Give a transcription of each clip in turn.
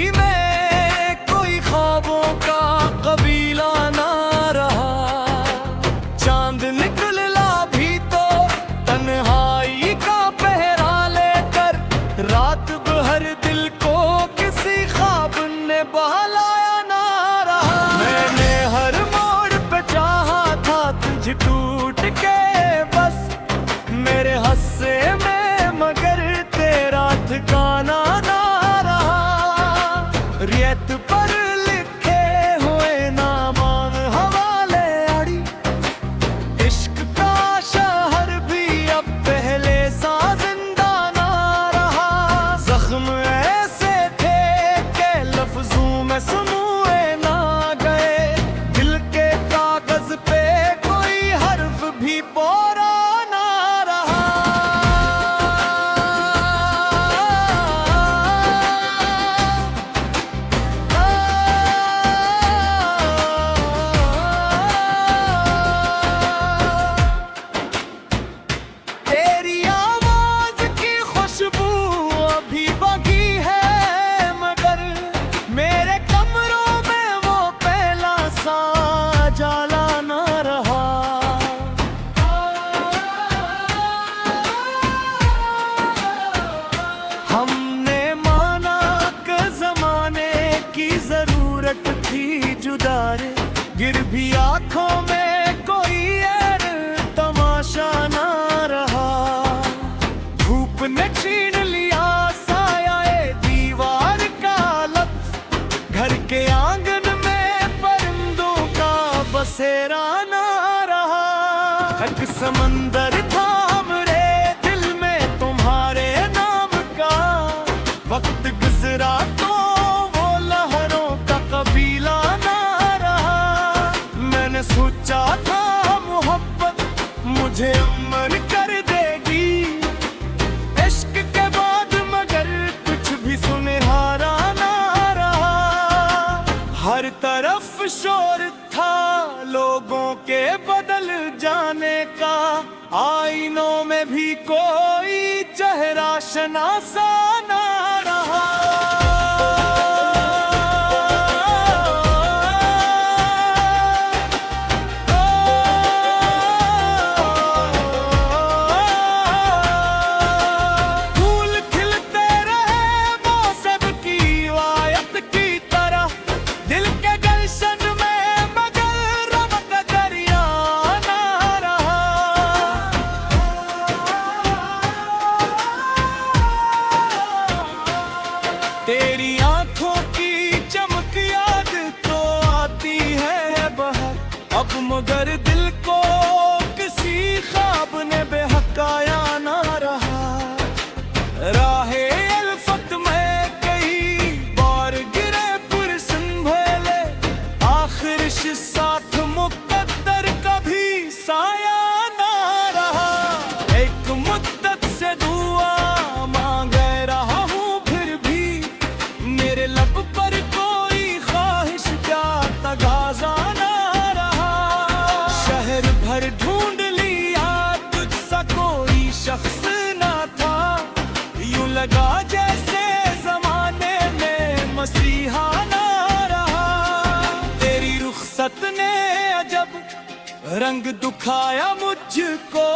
जिंदगी में कोई ख्वाबों का कबीला ना रहा। चांद निकला भी तो तन्हाई का पहरा लेकर, रात भर दिल को किसी ख्वाब ने बहलाया ना रहा। मैंने हर मोड़ पे चाहा था तुझ टूट के बस मेरे हस्से में, मगर तेरा ठिकाना ना रहा। रियत पर लिखे हुए नामान हवाले अड़ी, इश्क का शहर भी अब पहले सा जिंदा ना रहा। जख्म ऐसे थे के लफ्जों में सुनूए ना गए, दिल के कागज पे कोई हर्फ भी पोरा ना रहा। तेरी आवाज की खुशबू अभी बाकी है, मगर मेरे कमरों में वो पहला सा जाला ना रहा। हमने माना कि जमाने की जरूरत थी जुदा रे, गिर भी आंखों में कोई और तमाशा ना रहा। धूप ने छीन लिया साया दीवार का लफ्ज, घर के आंगन में परिंदों का बसेरा ना रहा। एक समंदर था हमरे दिल में तुम्हारे नाम का, वक्त गुजरा तो वो लहरों का कबीला ना रहा। मैंने सोचा था मोहब्बत मुझे अमन कर देगी इश्क के बाद, मगर कुछ भी सुनहरा ना रहा। हर तरफ शोर था लोगों के बदल जाने का, आईनों में भी कोई चेहरा शनासा ना रहा। फूल खिलते रहे मौसम की आयत की तरह, दिल के गुलशन में मगर रमक दरिया ना रहा। तेरी आंखों की चमक याद तो आती है बहर, अब मगर दिल को किसी ख्वाब ने बेहकाया ना रहा। राहे अल्फत में कई बार गिरे पुरसंभले, आखिर साथ मुकद्दर कभी साया ना रहा। एक मुद्दत से दुआ मांगे रहा हूँ फिर भी, मेरे लब पर कोई ख्वाहिश क्या तगाजा ना रहा। शहर भर ढूंढ लिया तुझसा कोई शख्स ना था, यूं लगा जैसे जमाने में मसीहा ना रहा। तेरी रुखसत ने अजब रंग दुखाया मुझको,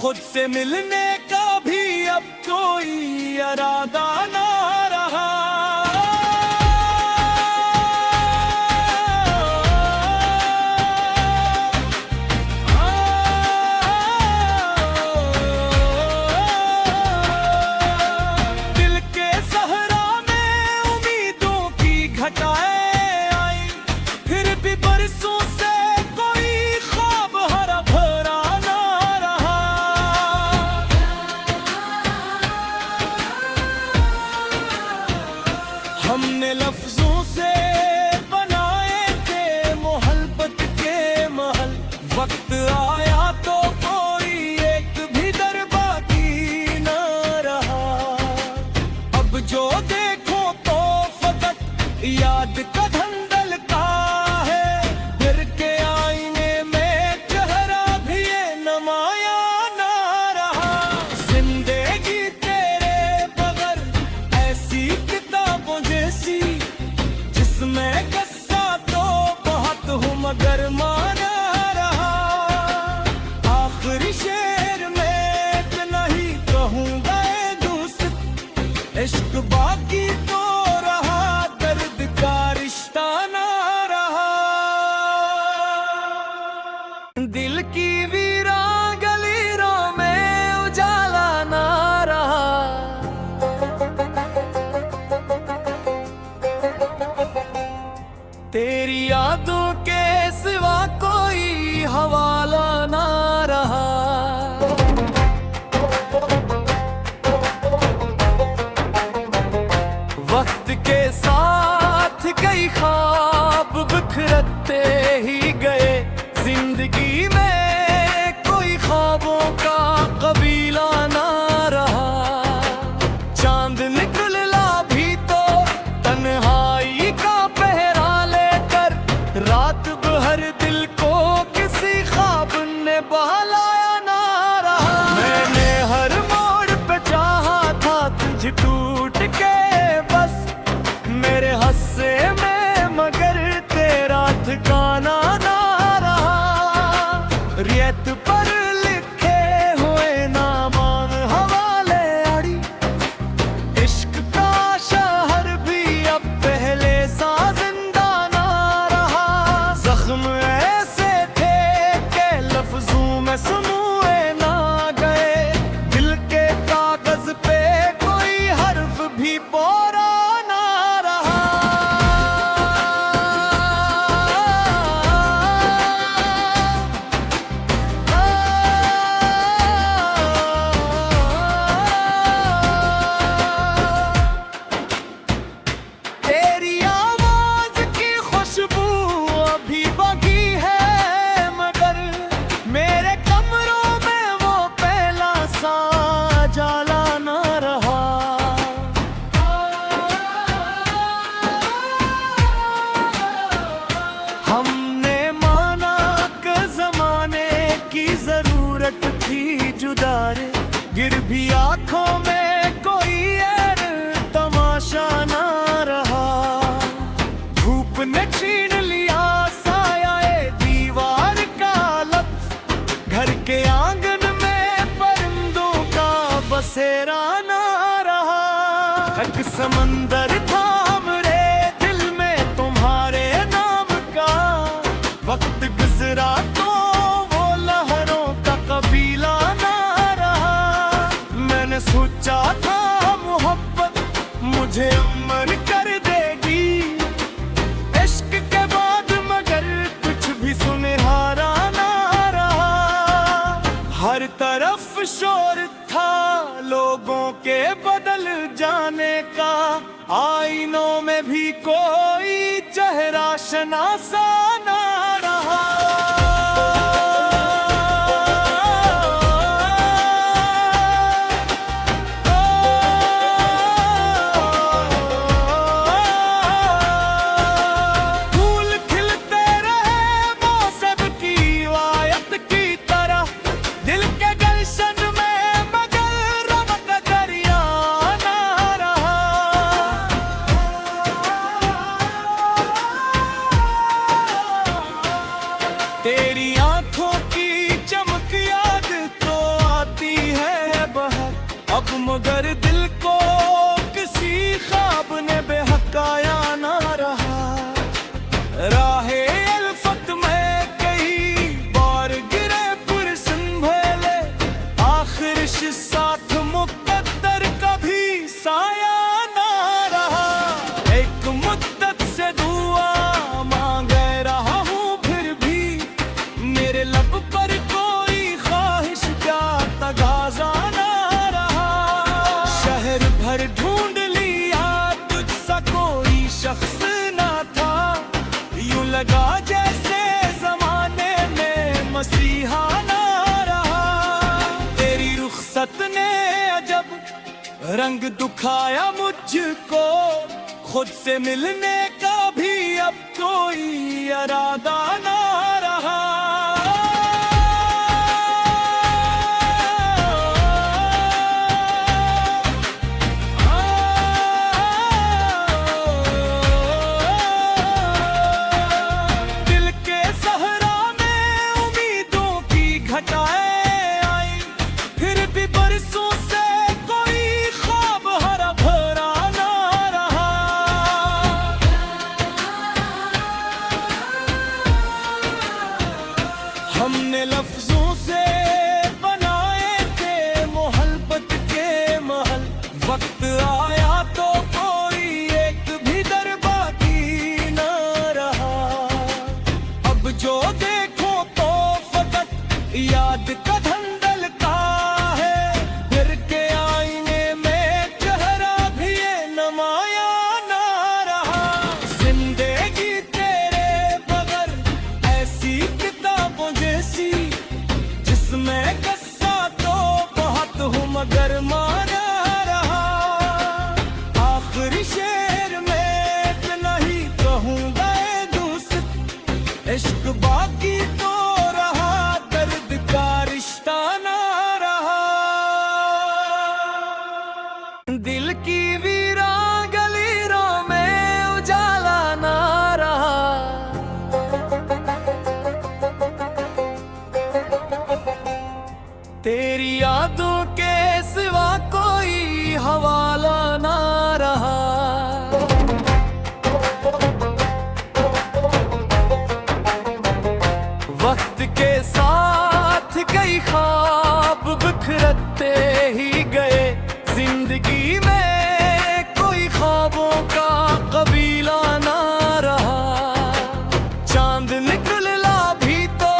खुद से मिलने का भी अब कोई इरादा ना रहा। दिल के सहरा में उम्मीदों की घटाएं आई, फिर भी बरसों से कोई ख्वाब हरा भरा ना रहा। हमने लफ्जों से बनाए थे मोहब्बत के महल, वक्त आया तो कोई एक भी दर बाकी ना रहा। अब जो देखो तो फकत याद का धंधल का है, फिर के आईने में चेहरा भी ये नमाया ना रहा। जिंदगी तेरे बगैर ऐसी किताबों जैसी तेरी यादों के सिवा कोई हवाला ना रहा। वक्त के साथ कई ख्वाब बिखरते ही गए, जिंदगी में कोई ख्वाबों का कबीला ना रहा। चांद निकला भी तो तन्हाई का पहरा लेकर, रात भर दिल को किसी ख्वाब ने बहलाया ना रहा। मैंने हर मोड़ पे चाहा था तुझ टूट के बस, मेरे हस्से में मगर तेरा ठिकाना ना रहा। रेत पर लिखे हुए नामान हवाले आड़ी, इश्क का शहर भी अब पहले सा जिंदा ना रहा। जख्म ऐसे थे के लफ्जों में समूए ना गए, दिल के कागज पे कोई हर्फ भी पोरा ना रहा। तेरी आवाज की खुशबू अभी बाकी है, मगर मेरे कमरों में वो पहला सा जाला ना रहा। हमने माना कि जमाने की जरूरत थी जुदा रे, गिर भी आंखों में कोई ऐर तमाशा ना रहा। धूप ने छीन लिया साया दीवार का लफ्ज, घर के आंगन में परिंदों का बसेरा ना रहा। एक समंदर था हमरे दिल में तुम्हारे नाम का, वक्त गुजरा तो वो लहरों का कबीला ना रहा। मैंने सोचा था मोहब्बत मुझे अमन कर देगी, इश्क के बाद मगर कुछ भी सुनहरा ना रहा। हर तरफ शोर था लोगों के बदल जाने का, आईनों में भी कोई चेहरा शनासा ना रहा। फूल खिलते रहे मौसम की आयत की तरह, दिल के गुलशन में मगर रमक दरिया ना रहा। तेरी आंखों की चमक याद तो आती है बहर, अब मगर दिल को किसी ख्वाब ने बेहकाया ना रहा। राहे अल्फत में कई बार गिरे पुरसंभले, आखिर साथ मुकद्दर कभी साया ना रहा। एक मुद्दत से दुआ मांगे रहा हूँ फिर भी, मेरे लब पर कोई ख्वाहिश का तगाजा ना रहा। शहर भर ढूंढ लिया तुझसा कोई शख्स ना था, यूं लगा जैसे जमाने में मसीहा ना रहा। तेरी रुखसत ने अजब रंग दुखाया मुझको, खुद से मिलने का भी अब कोई इरादा ना रहा। दिल के सहरा में उम्मीदों की घटाएं आई, फिर भी बरसों से कोई ख्वाब हरा भरा ना रहा। जिंदगी तेरे बगैर ऐसी किताबों जैसी, जिसमें कस्सा तो बहुत हूँ मगर माना रहा। आखिरी शेर में इतना ही कहूँगा दोस्त, इश्क बाकी तो रहा, दर्द का रिश्ता ना रहा। दिल की वीरान गलीरों में उजाला ना रहा। तेरी यादों के सिवा कोई हवाला ना रहा। वक्त के साथ कई ख्वाब बिखरते ही गए, जिंदगी में कोई ख्वाबों का कबीला ना रहा। चांद निकला भी तो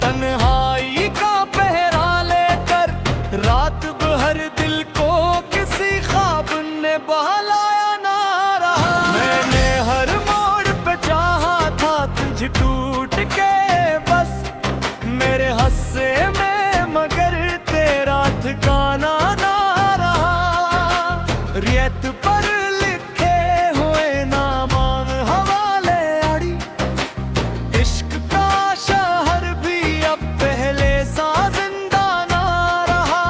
तन्हाई का पहरा लेकर, रात भर दिल को किसी ख्वाब ने बहलाया ना रहा। मैंने हर मोड़ पे चाहा था तुझ टूट के बस, मेरे हस्से में मगर तेरा ठिकाना ना रहा। रियत पर लिखे हुए नामान हवाले आड़ी, इश्क का शहर भी अब पहले सा जिंदा ना रहा।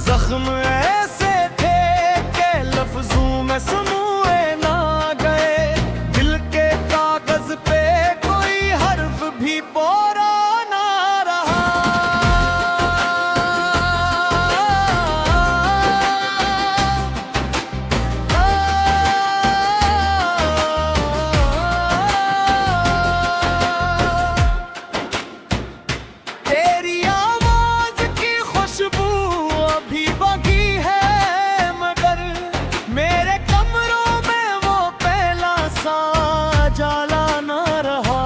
जख्म ऐसे थे के लफ्जों में सुनूए ना गए, दिल के कागज पे कोई हर्फ भी बोरा ना रहा। तेरी आवाज की खुशबू अभी बाकी है, मगर मेरे कमरों में वो पहला सा जाला ना रहा।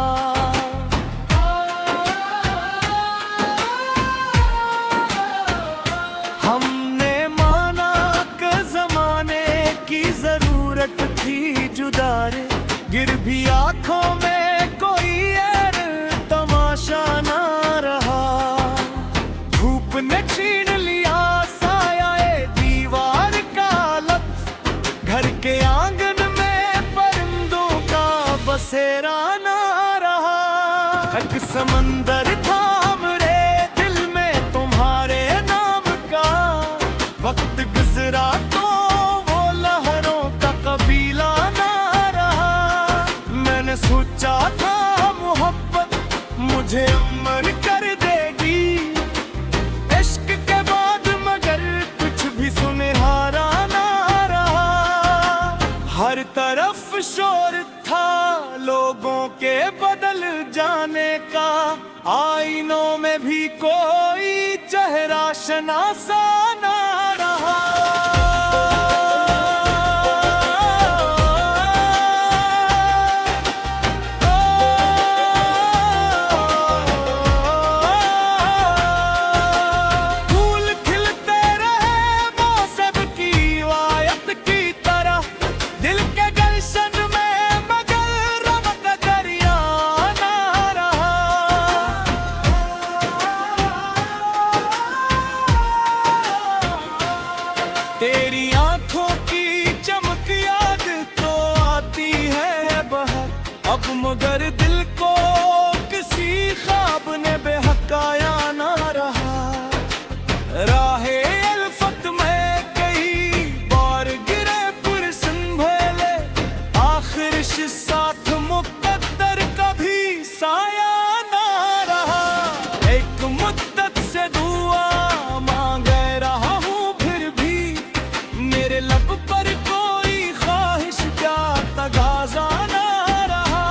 हमने माना कि जमाने की जरूरत थी जुदा रे, गिर भी आंखों में कोई और तमाशा ना रहा। धूप ने छीन लिया साया दीवार का लफ्ज, घर के आंगन में परिंदों का बसेरा ना रहा। एक समंदर था हमरे दिल में तुम्हारे नाम का, वक्त गुजरा तो वो लहरों का कबीला ना रहा। मैंने सोचा था मोहब्बत मुझे अमर कर देगी, इश्क के बाद मगर कुछ भी सुनहरा ना रहा। हर तरफ शोर था लोगों के बदल जाने का, आईनों में भी कोई चेहरा शनासा ना रहा। फूल खिलते रहे मौसम की आयत की तरह, दिल के गुलशन में मगर रमक दरिया ना रहा। तेरी आंखों की चमक याद तो आती है बहर, अब मगर दिल को किसी ख्वाब ने बहकाया ना रहा। राहे अल्फत में कई बार गिरे पुरसंभले, आखिर साथ मुकद्दर कभी साया ना रहा। एक मुद्दत से दुआ मांगे रहा हूँ, फिर भी मेरे लब पर कोई ख्वाहिश का तगाजा ना रहा।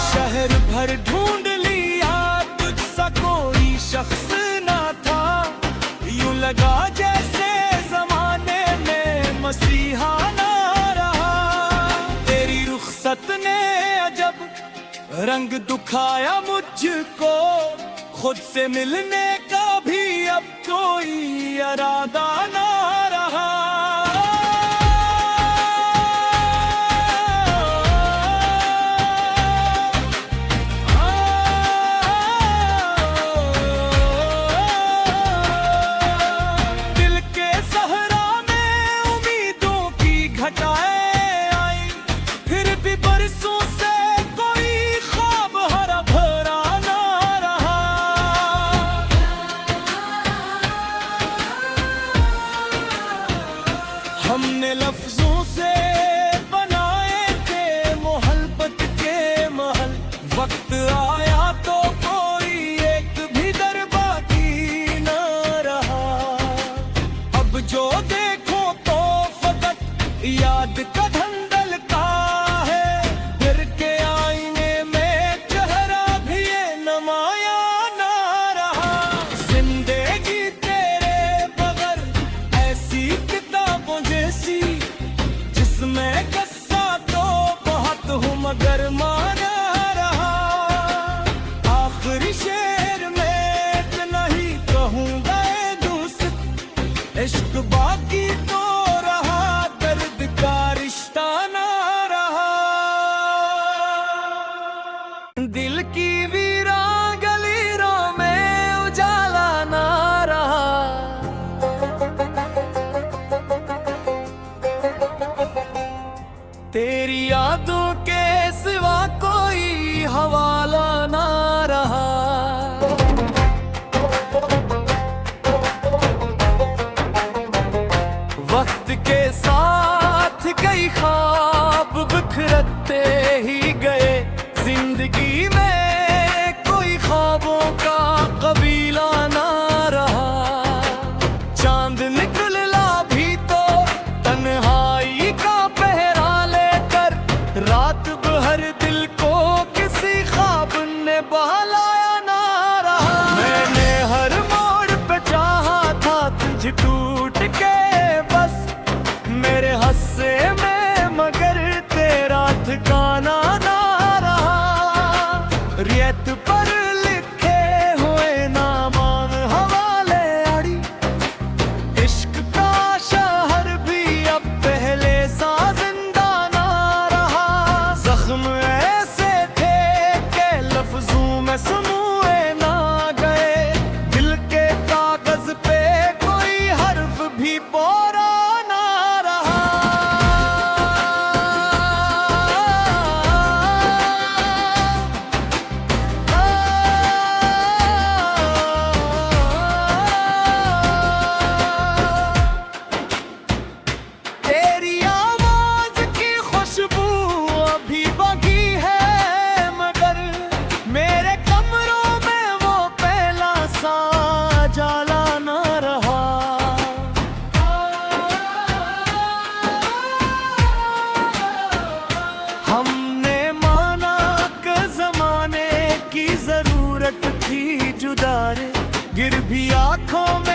शहर भर ढूंढ लिया तुझसा कोई शख्स ना था, यूं लगा जैसे जमाने में मसीहा ना रहा। तेरी रुखसत ने अजब रंग दुखाया मुझको, खुद से मिलने का भी अब कोई इरादा ना रहा। ही गए। जिंदगी में कोई ख्वाबों का कबीला ना रहा। चांद निकला भी तो तन्हाई का पहरा लेकर, रात भर दिल को किसी ख्वाब ने बहलाया ना रहा। मैंने हर मोड़ पे चाहा था तुझ टूट के बस, मेरे हस्से में मगर तेरा ठिकाना ना रहा। रियत पर लिखे हुए नामान हवाले आड़ी, इश्क का शहर भी अब पहले सा जिंदा ना रहा। जख्म ऐसे थे के लफ्जों में समूए ना गए, दिल के कागज पे कोई हर्फ भी पोरा ना रहा। तेरी आवाज की खुशबू अभी बाकी है, मगर मेरे कमरों में वो पहला सा जाला ना रहा। हमने माना कि जमाने की जरूरत थी जुदा रे, गिर भी आंखों में